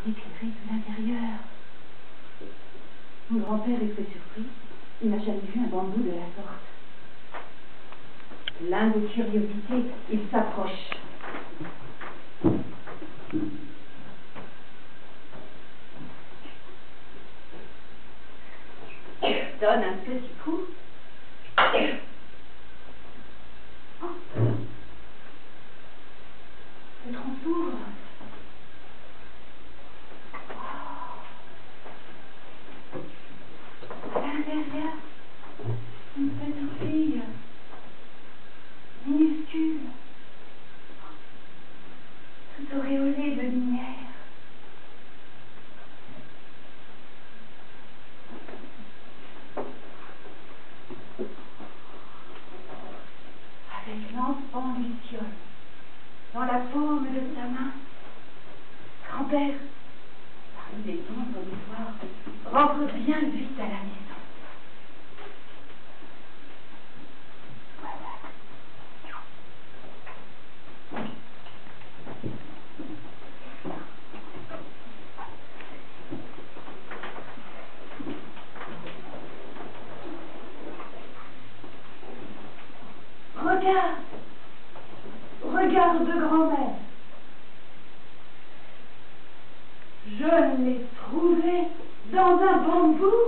éclairé de l'intérieur. Mon grand-père est très surpris. Il n'a jamais vu un bambou de la sorte. Plein de curiosité, il s'approche. Donne un petit coup. Oh. Le tronc s'ouvre. À l'intérieur, une petite fille, minuscule, tout auréolée de lumière. Avec l'enfant luciole dans la paume de sa main. Grand-père, parmi les ombres du soir, rentre bien vite à la maison. Regarde, regarde, grand-mère. Je l'ai trouvé dans un bambou.